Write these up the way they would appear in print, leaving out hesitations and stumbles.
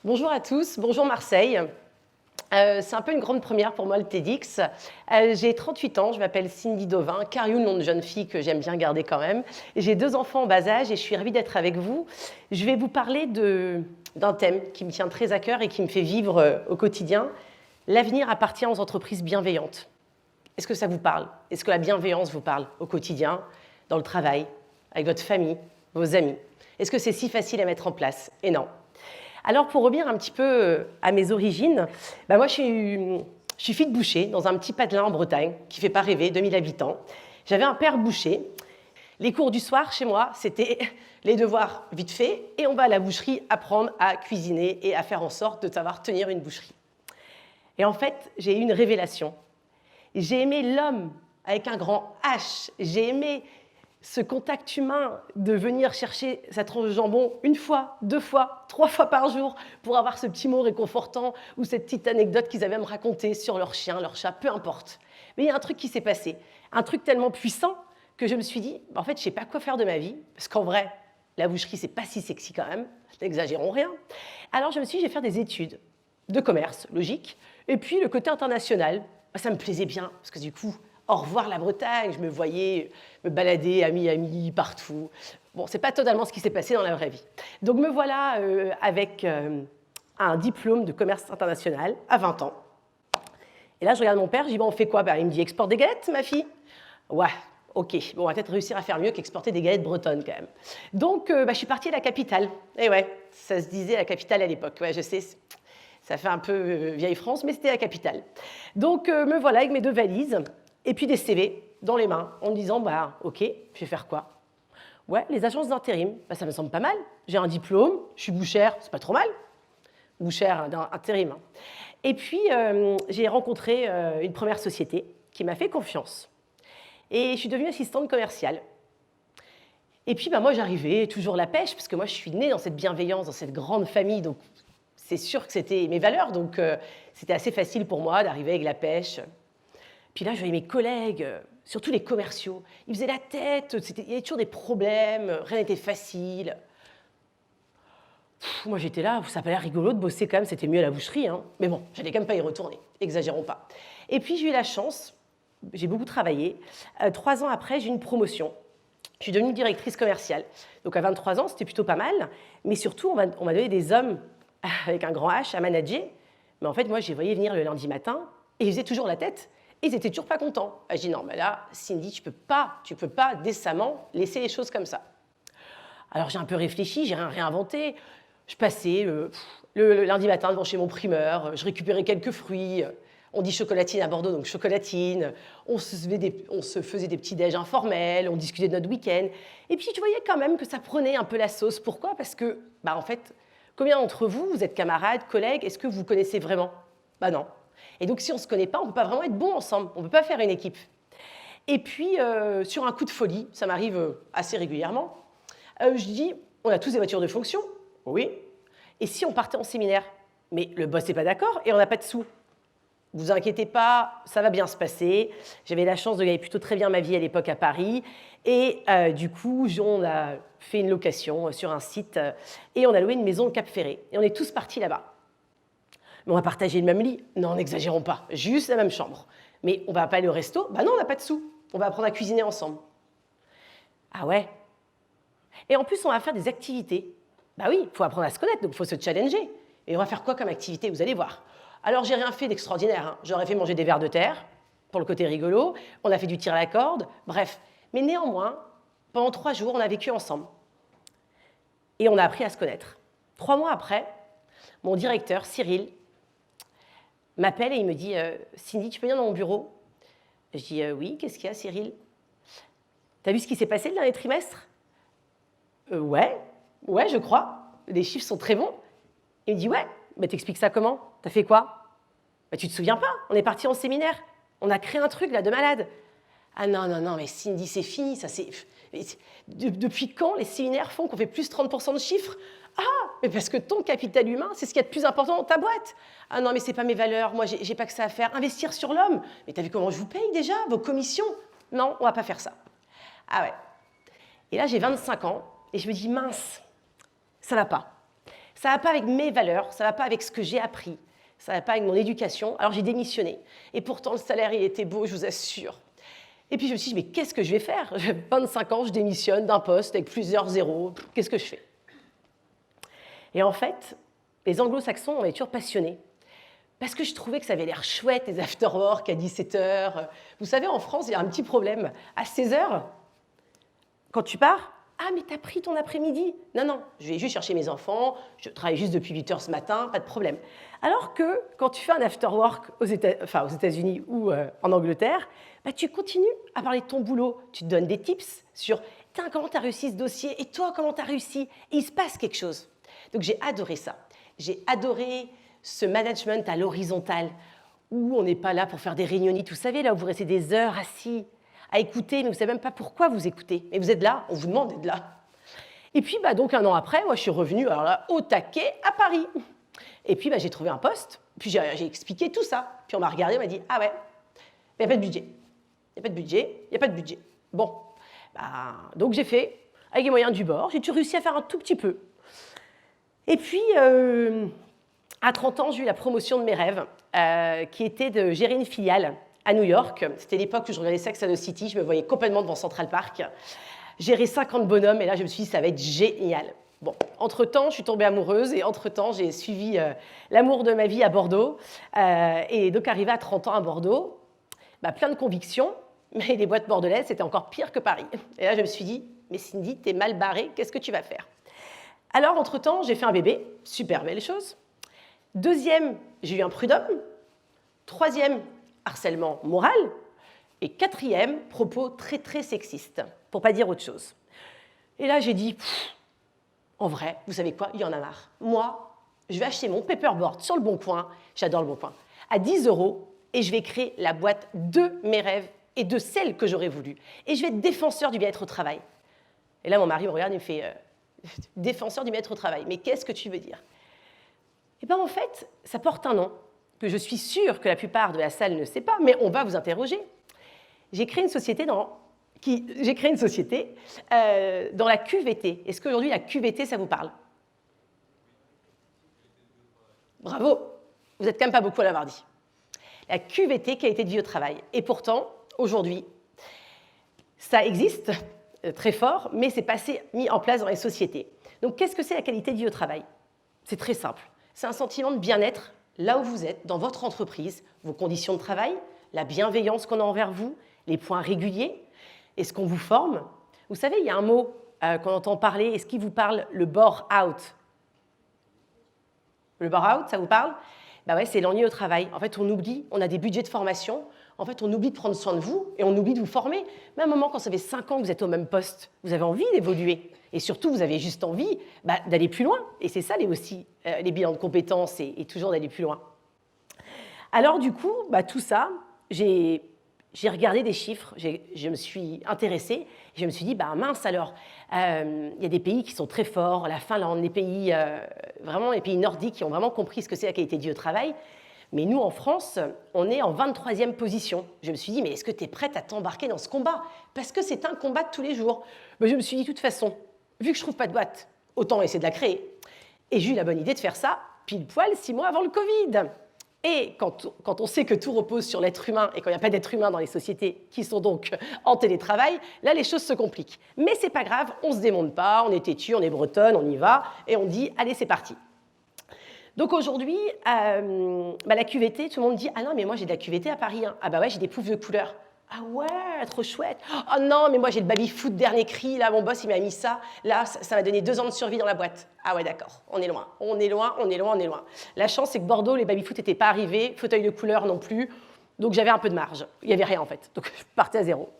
Bonjour à tous, bonjour Marseille. C'est un peu une grande première pour moi le TEDx. J'ai 38 ans, je m'appelle Cindy Dovin, Cariou, le nom de jeune fille que j'aime bien garder quand même. J'ai 2 enfants en bas âge et je suis ravie d'être avec vous. Je vais vous parler d'un thème qui me tient très à cœur et qui me fait vivre au quotidien. L'avenir appartient aux entreprises bienveillantes. Est-ce que ça vous parle? Est-ce que la bienveillance vous parle au quotidien, dans le travail, avec votre famille, vos amis? Est-ce que c'est si facile à mettre en place? Et non. Alors, pour revenir un petit peu à mes origines, moi, je suis fille de boucher dans un petit patelin en Bretagne qui ne fait pas rêver, 2000 habitants. J'avais un père boucher. Les cours du soir, chez moi, c'était les devoirs vite faits et on va à la boucherie apprendre à cuisiner et à faire en sorte de savoir tenir une boucherie. Et en fait, j'ai eu une révélation. J'ai aimé l'homme avec un grand H. J'ai aimé ce contact humain de venir chercher sa tranche de jambon 1 fois, 2 fois, 3 fois par jour pour avoir ce petit mot réconfortant ou cette petite anecdote qu'ils avaient à me raconter sur leur chien, leur chat, peu importe. Mais il y a un truc qui s'est passé, un truc tellement puissant que je me suis dit, en fait, je ne sais pas quoi faire de ma vie, parce qu'en vrai, la boucherie, c'est pas si sexy quand même, n'exagérons rien. Alors je me suis dit, je vais faire des études de commerce, logique, et puis le côté international, ça me plaisait bien, parce que du coup, au revoir la Bretagne, je me voyais me balader à mi partout. Bon, c'est pas totalement ce qui s'est passé dans la vraie vie. Donc me voilà avec un diplôme de commerce international à 20 ans. Et là, je regarde mon père, je dis, bon, on fait quoi? Il me dit, exporte des galettes, ma fille? Ouais, ok, bon, on va peut-être réussir à faire mieux qu'exporter des galettes bretonnes quand même. Donc, je suis partie à la capitale. Et ouais, ça se disait la capitale à l'époque. Ouais, je sais, ça fait un peu vieille France, mais c'était la capitale. Donc, me voilà avec mes 2 valises et puis des CV dans les mains en me disant, ok, je vais faire quoi? Ouais, les agences d'intérim, ça me semble pas mal. J'ai un diplôme, je suis bouchère, c'est pas trop mal. Bouchère d'intérim. Et puis, j'ai rencontré une première société qui m'a fait confiance. Et je suis devenue assistante commerciale. Et puis, moi, j'arrivais toujours la pêche, parce que moi, je suis née dans cette bienveillance, dans cette grande famille, donc c'est sûr que c'était mes valeurs, donc c'était assez facile pour moi d'arriver avec la pêche. Puis là, je voyais mes collègues, surtout les commerciaux, ils faisaient la tête, il y avait toujours des problèmes, rien n'était facile. Moi, j'étais là, ça n'a pas l'air rigolo de bosser quand même, c'était mieux à la boucherie, hein. Mais bon, j'allais quand même pas y retourner, exagérons pas. Et puis, j'ai eu la chance, j'ai beaucoup travaillé. 3 ans après, j'ai eu une promotion. Je suis devenue directrice commerciale. Donc, à 23 ans, c'était plutôt pas mal. Mais surtout, on m'a donné des hommes avec un grand H à manager. Mais en fait, moi, je les voyais venir le lundi matin et ils faisaient toujours la tête. Et ils n'étaient toujours pas contents. Je dis non, mais là, Cindy, tu peux pas décemment laisser les choses comme ça. Alors, j'ai un peu réfléchi, j'ai rien réinventé. Je passais le lundi matin devant chez mon primeur, je récupérais quelques fruits. On dit chocolatine à Bordeaux, donc chocolatine. On se faisait des petits déj informels, on discutait de notre week-end. Et puis, je voyais quand même que ça prenait un peu la sauce. Pourquoi? Parce que, en fait, combien d'entre vous, vous êtes camarades, collègues, est-ce que vous vous connaissez vraiment? Non. Et donc, si on ne se connaît pas, on ne peut pas vraiment être bons ensemble. On ne peut pas faire une équipe. Et puis, sur un coup de folie, ça m'arrive assez régulièrement, je dis, on a tous des voitures de fonction. Oui. Et si on partait en séminaire? Mais le boss n'est pas d'accord et on n'a pas de sous. Vous inquiétez pas, ça va bien se passer. J'avais la chance de gagner plutôt très bien ma vie à l'époque à Paris. Et du coup, on a fait une location sur un site et on a loué une maison au Cap Ferré. Et on est tous partis là-bas. Mais on va partager le même lit? Non, n'exagérons pas, juste la même chambre. Mais on va pas aller au resto? Non, on n'a pas de sous. On va apprendre à cuisiner ensemble. Ah ouais? Et en plus, on va faire des activités. Oui, il faut apprendre à se connaître, donc il faut se challenger. Et on va faire quoi comme activité? Vous allez voir. Alors, j'ai rien fait d'extraordinaire, hein. J'aurais fait manger des vers de terre, pour le côté rigolo. On a fait du tir à la corde, bref. Mais néanmoins, pendant 3 jours, on a vécu ensemble. Et on a appris à se connaître. 3 mois après, mon directeur, Cyril, m'appelle et il me dit « Cindy, tu peux venir dans mon bureau ?» Je dis « Oui, qu'est-ce qu'il y a, Cyril ?»« T'as vu ce qui s'est passé le dernier trimestre ?»« Ouais, je crois. Les chiffres sont très bons. » Il me dit « Ouais, mais t'expliques ça comment? T'as fait quoi? Tu te souviens pas? On est parti en séminaire. On a créé un truc là de malade. » Ah non, mais Cindy, c'est fini. Ça, depuis quand les séminaires font qu'on fait plus 30% de chiffres? Ah, mais parce que ton capital humain, c'est ce qu'il y a de plus important dans ta boîte. Ah non, mais c'est pas mes valeurs. Moi, j'ai pas que ça à faire. Investir sur l'homme. Mais t'as vu comment je vous paye déjà? Vos commissions? Non, on va pas faire ça. Ah ouais. Et là, j'ai 25 ans et je me dis mince, ça va pas. Ça ne va pas avec mes valeurs, ça ne va pas avec ce que j'ai appris, ça ne va pas avec mon éducation. Alors j'ai démissionné. Et pourtant, le salaire, il était beau, je vous assure. Et puis je me suis dit, mais qu'est-ce que je vais faire? J'ai 25 ans, je démissionne d'un poste avec plusieurs zéros. Qu'est-ce que je fais? Et en fait, les anglo-saxons m'avaient toujours passionnée. Parce que je trouvais que ça avait l'air chouette, les after-work à 17h. Vous savez, en France, il y a un petit problème. À 16h, quand tu pars, ah, mais t'as pris ton après-midi. Non, non, je vais juste chercher mes enfants, je travaille juste depuis 8h ce matin, pas de problème. Alors que quand tu fais un after-work aux États-Unis ou en Angleterre, bah, tu continues à parler de ton boulot. Tu te donnes des tips sur comment tu as réussi ce dossier et toi, comment tu as réussi. Et il se passe quelque chose. Donc j'ai adoré ça. J'ai adoré ce management à l'horizontale où on n'est pas là pour faire des réunionites. Vous savez, là où vous restez des heures assis à écouter, mais vous ne savez même pas pourquoi vous écoutez. Mais vous êtes là, on vous demande d'être là. Et puis, donc un an après, moi, je suis revenue alors là, au taquet à Paris. Et puis, j'ai trouvé un poste, puis j'ai expliqué tout ça. Puis on m'a regardé, on m'a dit, ah ouais, il n'y a pas de budget. Il n'y a pas de budget, il n'y a pas de budget. Bon, donc j'ai fait, avec les moyens du bord, j'ai réussi à faire un tout petit peu. Et puis, à 30 ans, j'ai eu la promotion de mes rêves, qui était de gérer une filiale à New York. C'était l'époque où je regardais Sex and the City, je me voyais complètement devant Central Park. Gérer 50 bonhommes, et là, je me suis dit, ça va être génial. Bon, entre-temps, je suis tombée amoureuse, et entre-temps, j'ai suivi l'amour de ma vie à Bordeaux. Et donc, arrivé à 30 ans à Bordeaux, plein de convictions, mais les boîtes bordelaises, c'était encore pire que Paris. Et là, je me suis dit, mais Cindy, t'es mal barrée, qu'est-ce que tu vas faire? Alors, entre-temps, j'ai fait un bébé, super belle chose. Deuxième, j'ai eu un prud'homme. Troisième, harcèlement moral. Et quatrième, propos très, très sexistes, pour pas dire autre chose. Et là, j'ai dit, en vrai, vous savez quoi, il y en a marre. Moi, je vais acheter mon paperboard sur le Bon Coin, j'adore le Bon Coin, à 10 € et je vais créer la boîte de mes rêves et de celles que j'aurais voulu. Et je vais être défenseur du bien-être au travail. Et là, mon mari me regarde et me fait, défenseur du bien-être au travail, mais qu'est-ce que tu veux dire? Eh bien, en fait, ça porte un nom que je suis sûre que la plupart de la salle ne sait pas, mais on va vous interroger. J'ai créé une société dans la QVT. Est-ce qu'aujourd'hui, la QVT, ça vous parle? Bravo, vous n'êtes quand même pas beaucoup à l'avoir dit. La QVT, qualité de vie au travail. Et pourtant, aujourd'hui, ça existe très fort, mais c'est pas assez mis en place dans les sociétés. Donc, qu'est-ce que c'est la qualité de vie au travail? C'est très simple. C'est un sentiment de bien-être là où vous êtes, dans votre entreprise, vos conditions de travail, la bienveillance qu'on a envers vous, les points réguliers, est-ce qu'on vous forme? Vous savez, il y a un mot qu'on entend parler, est-ce qu'il vous parle, le bore-out? Le bore-out, ça vous parle? Ouais, c'est l'ennui au travail. En fait, on oublie, on a des budgets de formation, en fait, on oublie de prendre soin de vous et on oublie de vous former. Mais à un moment, quand ça fait 5 ans que vous êtes au même poste, vous avez envie d'évoluer. Et surtout, vous avez juste envie d'aller plus loin. Et c'est ça aussi les bilans de compétences et toujours d'aller plus loin. Alors du coup, tout ça, j'ai regardé des chiffres, je me suis intéressée, et je me suis dit, mince alors, il y a des pays qui sont très forts, la Finlande, vraiment les pays nordiques qui ont vraiment compris ce que c'est la qualité de vie au travail. Mais nous, en France, on est en 23e position. Je me suis dit, mais est-ce que tu es prête à t'embarquer dans ce combat? Parce que c'est un combat de tous les jours. Je me suis dit, de toute façon, vu que je ne trouve pas de boîte, autant essayer de la créer. Et j'ai eu la bonne idée de faire ça pile poil 6 mois avant le Covid. Et quand on sait que tout repose sur l'être humain et qu'il n'y a pas d'être humain dans les sociétés qui sont donc en télétravail, là, les choses se compliquent. Mais c'est pas grave, on ne se démonte pas, on est têtu, on est bretonne, on y va, et on dit, allez, c'est parti. Donc aujourd'hui, la QVT, tout le monde dit, ah non, mais moi j'ai de la QVT à Paris. Hein. Ah bah ouais, j'ai des poufs de couleurs. Ah ouais, trop chouette. Oh non, mais moi j'ai le baby-foot dernier cri, là mon boss il m'a mis ça, là ça m'a donné 2 ans de survie dans la boîte. Ah ouais, d'accord, on est loin, on est loin, on est loin, on est loin. La chance c'est que Bordeaux, les baby-foot n'étaient pas arrivés, fauteuil de couleur non plus, donc j'avais un peu de marge. Il n'y avait rien en fait, donc je partais à zéro.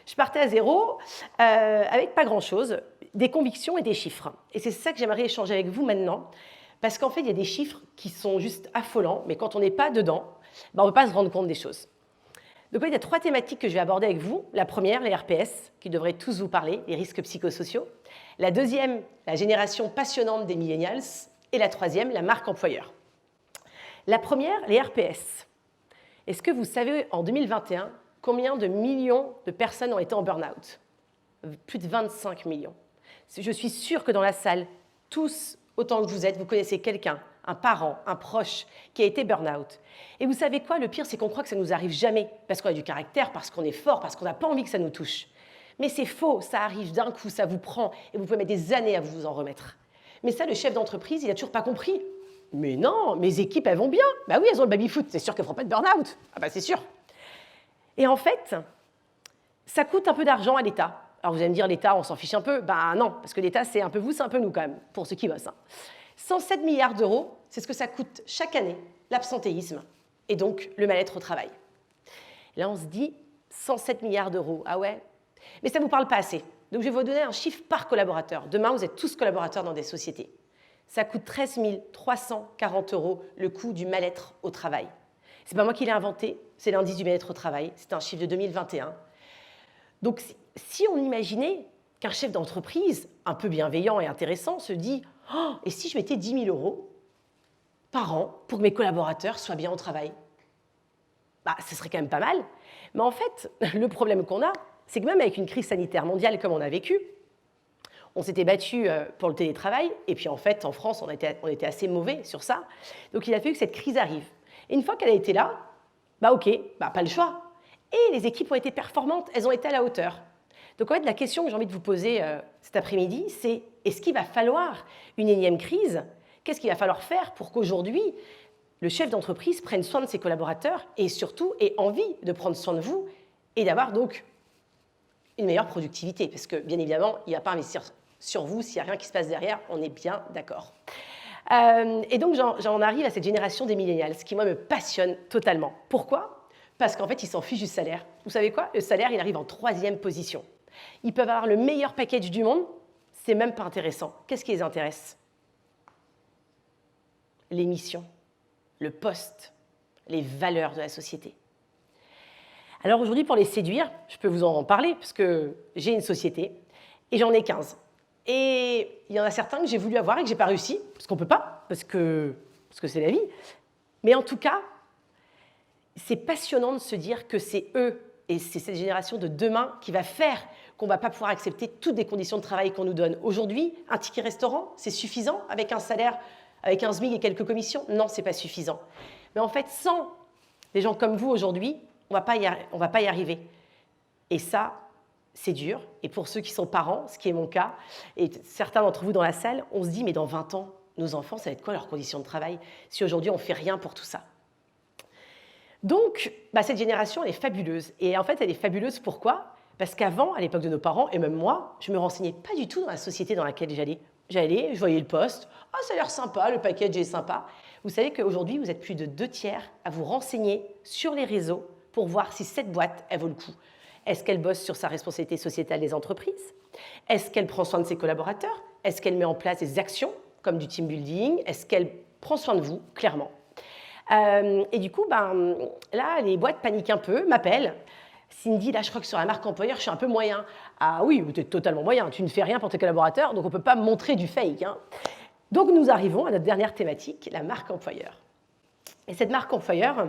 Je partais à zéro avec pas grand-chose, des convictions et des chiffres. Et c'est ça que j'aimerais échanger avec vous maintenant, parce qu'en fait il y a des chiffres qui sont juste affolants, mais quand on n'est pas dedans, on ne peut pas se rendre compte des choses. Donc il y a 3 thématiques que je vais aborder avec vous. La première, les RPS, qui devraient tous vous parler, les risques psychosociaux. La deuxième, la génération passionnante des millennials. Et la troisième, la marque employeur. La première, les RPS. Est-ce que vous savez, en 2021, combien de millions de personnes ont été en burn-out? Plus de 25 millions. Je suis sûre que dans la salle, tous autant que vous êtes, vous connaissez quelqu'un, un parent, un proche, qui a été burn-out. Et vous savez quoi? Le pire, c'est qu'on croit que ça ne nous arrive jamais, parce qu'on a du caractère, parce qu'on est fort, parce qu'on n'a pas envie que ça nous touche. Mais c'est faux, ça arrive d'un coup, ça vous prend, et vous pouvez mettre des années à vous en remettre. Mais ça, le chef d'entreprise, il n'a toujours pas compris. Mais non, mes équipes, elles vont bien. Bah oui, elles ont le baby-foot, c'est sûr qu'elles ne feront pas de burn-out. Ah bah c'est sûr. Et en fait, ça coûte un peu d'argent à l'État. Alors vous allez me dire, l'État, on s'en fiche un peu. Ben non, parce que l'État, c'est un peu vous, c'est un peu nous quand même, pour ceux qui bossent. 107 milliards d'euros, c'est ce que ça coûte chaque année, l'absentéisme, et donc le mal-être au travail. Là, on se dit, 107 milliards d'euros, ah ouais? Mais ça ne vous parle pas assez. Donc je vais vous donner un chiffre par collaborateur. Demain, vous êtes tous collaborateurs dans des sociétés. Ça coûte 13 340 € le coût du mal-être au travail. Ce n'est pas moi qui l'ai inventé, c'est l'indice du mal-être au travail, c'est un chiffre de 2021. Donc si on imaginait qu'un chef d'entreprise, un peu bienveillant et intéressant, se dit « Oh, et si je mettais 10 000 € par an pour que mes collaborateurs soient bien au travail ?» Bah, ce serait quand même pas mal. Mais en fait, le problème qu'on a, c'est que même avec une crise sanitaire mondiale comme on a vécu, on s'était battu pour le télétravail, et puis en fait, en France, on était assez mauvais sur ça. Donc il a fallu que cette crise arrive. Et une fois qu'elle a été là, bah ok, bah pas le choix. Et les équipes ont été performantes, elles ont été à la hauteur. Donc en fait, la question que j'ai envie de vous poser cet après-midi, c'est est-ce qu'il va falloir une énième crise? Qu'est-ce qu'il va falloir faire pour qu'aujourd'hui, le chef d'entreprise prenne soin de ses collaborateurs et surtout ait envie de prendre soin de vous et d'avoir donc une meilleure productivité? Parce que bien évidemment, il ne va pas investir sur vous s'il n'y a rien qui se passe derrière, on est bien d'accord. Et donc j'en arrive à cette génération des millennials, ce qui moi me passionne totalement. Pourquoi? Parce qu'en fait, ils s'en fichent du salaire. Vous savez quoi? Le salaire, il arrive en 3e position. Ils peuvent avoir le meilleur package du monde, c'est même pas intéressant. Qu'est-ce qui les intéresse? Les missions, le poste, les valeurs de la société. Alors aujourd'hui, pour les séduire, je peux vous en parler, parce que j'ai une société, et j'en ai 15. Et il y en a certains que j'ai voulu avoir et que je n'ai pas réussi, parce qu'on ne peut pas, parce que c'est la vie. Mais en tout cas, c'est passionnant de se dire que c'est eux, et c'est cette génération de demain qui va faire qu'on ne va pas pouvoir accepter toutes les conditions de travail qu'on nous donne. Aujourd'hui, un ticket restaurant, c'est suffisant avec un salaire, avec un SMIC et quelques commissions? Non, ce n'est pas suffisant. Mais en fait, sans des gens comme vous aujourd'hui, on ne va pas y arriver. Et ça, c'est dur. Et pour ceux qui sont parents, ce qui est mon cas, et certains d'entre vous dans la salle, on se dit, mais dans 20 ans, nos enfants, ça va être quoi leurs conditions de travail si aujourd'hui on ne fait rien pour tout ça? Donc, cette génération, elle est fabuleuse. Et en fait, elle est fabuleuse pourquoi? Parce qu'avant, à l'époque de nos parents, et même moi, je ne me renseignais pas du tout dans la société dans laquelle j'allais. J'allais, je voyais le poste, ah, ça a l'air sympa, le package est sympa. Vous savez qu'aujourd'hui, vous êtes plus de 2/3 à vous renseigner sur les réseaux pour voir si cette boîte, elle vaut le coup. Est-ce qu'elle bosse sur sa responsabilité sociétale des entreprises? Est-ce qu'elle prend soin de ses collaborateurs? Est-ce qu'elle met en place des actions comme du team building? Est-ce qu'elle prend soin de vous, clairement? Et du coup, là, les boîtes paniquent un peu, m'appellent. Cindy, là, je crois que sur la marque employeur, je suis un peu moyen. Ah oui, tu es totalement moyen, tu ne fais rien pour tes collaborateurs, donc on ne peut pas montrer du fake. Hein. Donc nous arrivons à notre dernière thématique, la marque employeur. Et cette marque employeur,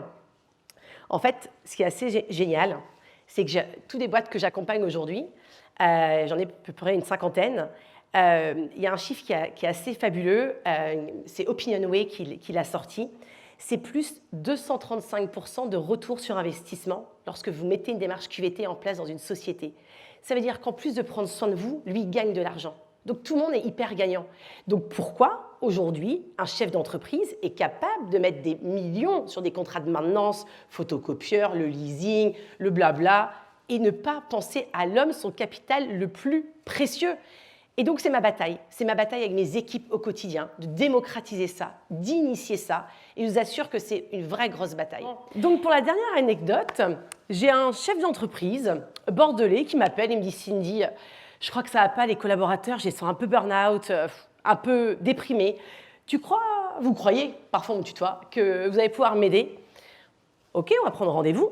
en fait, ce qui est assez génial, c'est que toutes les boîtes que j'accompagne aujourd'hui, j'en ai à peu près une 50aine, il y a un chiffre qui est assez fabuleux, c'est Opinionway qui l'a sorti. C'est plus 235% de retour sur investissement lorsque vous mettez une démarche QVT en place dans une société. Ça veut dire qu'en plus de prendre soin de vous, lui gagne de l'argent. Donc tout le monde est hyper gagnant. Donc pourquoi aujourd'hui un chef d'entreprise est capable de mettre des millions sur des contrats de maintenance, photocopieurs, le leasing, le blabla, et ne pas penser à l'homme, son capital le plus précieux? Et donc c'est ma bataille avec mes équipes au quotidien, de démocratiser ça, d'initier ça, et je vous assure que c'est une vraie grosse bataille. Donc pour la dernière anecdote, j'ai un chef d'entreprise bordelais qui m'appelle et me dit « Cindy, je crois que ça va pas, les collaborateurs, je les sens un peu burn-out, un peu déprimés. Vous croyez, parfois on me tutoie, que vous allez pouvoir m'aider? Ok, on va prendre rendez-vous. »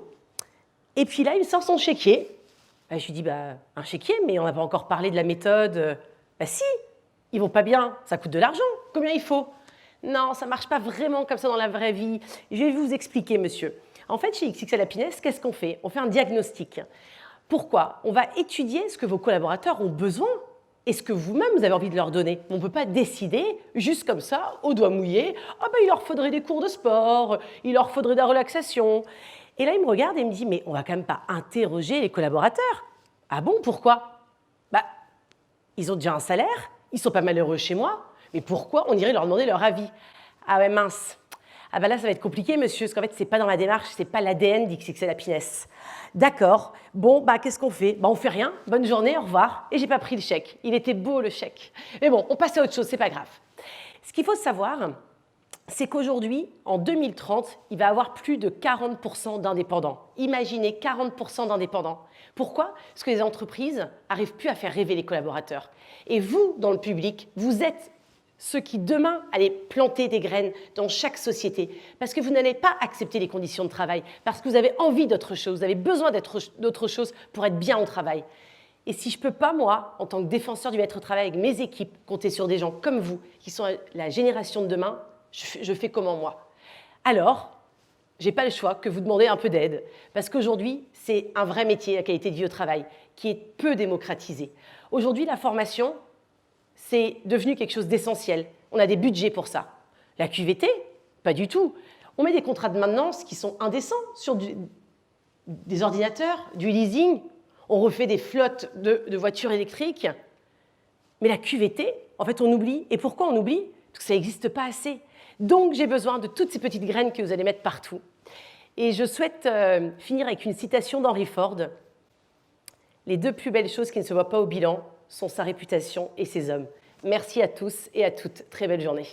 Et puis là, il me sort son chéquier. Je lui dis, un chéquier, mais on n'a pas encore parlé de la méthode. Si, ils vont pas bien, ça coûte de l'argent. Combien il faut? Non, ça ne marche pas vraiment comme ça dans la vraie vie. Je vais vous expliquer, monsieur. En fait, chez XXL Happiness, qu'est-ce qu'on fait? On fait un diagnostic. Pourquoi? On va étudier ce que vos collaborateurs ont besoin. est-ce que vous-même, vous avez envie de leur donner? On ne peut pas décider, juste comme ça, au doigt mouillé, ah ben, il leur faudrait des cours de sport, il leur faudrait de la relaxation. Et là, il me regarde et il me dit, mais on va quand même pas interroger les collaborateurs. Ah bon, pourquoi? Bah, ils ont déjà un salaire, ils sont pas malheureux chez moi, mais pourquoi on irait leur demander leur avis? Ah ouais, mince. Ah ben là, ça va être compliqué, monsieur, parce qu'en fait, c'est pas dans la démarche, c'est pas l'ADN d'XXL Happiness. D'accord, bon, bah qu'est-ce qu'on fait? Bah on fait rien, bonne journée, au revoir. Et j'ai pas pris le chèque. Il était beau le chèque. Mais bon, on passe à autre chose, c'est pas grave. Ce qu'il faut savoir, c'est qu'aujourd'hui, en 2030, il va y avoir plus de 40% d'indépendants. Imaginez 40% d'indépendants. Pourquoi? Parce que les entreprises n'arrivent plus à faire rêver les collaborateurs. Et vous, dans le public, vous êtes ceux qui, demain, allez planter des graines dans chaque société. Parce que vous n'allez pas accepter les conditions de travail, parce que vous avez envie d'autre chose, vous avez besoin d'autre chose pour être bien au travail. Et si je ne peux pas, moi, en tant que défenseur du bien-être au travail avec mes équipes, compter sur des gens comme vous, qui sont la génération de demain, je fais comment moi? Alors, je n'ai pas le choix que vous demandez un peu d'aide. Parce qu'aujourd'hui, c'est un vrai métier, la qualité de vie au travail, qui est peu démocratisé. Aujourd'hui, la formation, c'est devenu quelque chose d'essentiel. On a des budgets pour ça. La QVT, pas du tout. On met des contrats de maintenance qui sont indécents sur des ordinateurs, du leasing. On refait des flottes de voitures électriques. Mais la QVT, en fait, on oublie. Et pourquoi on oublie? Parce que ça n'existe pas assez. Donc, j'ai besoin de toutes ces petites graines que vous allez mettre partout. Et je souhaite finir avec une citation d'Henry Ford. Les deux plus belles choses qui ne se voient pas au bilan sont sa réputation et ses hommes. Merci à tous et à toutes. Très belle journée.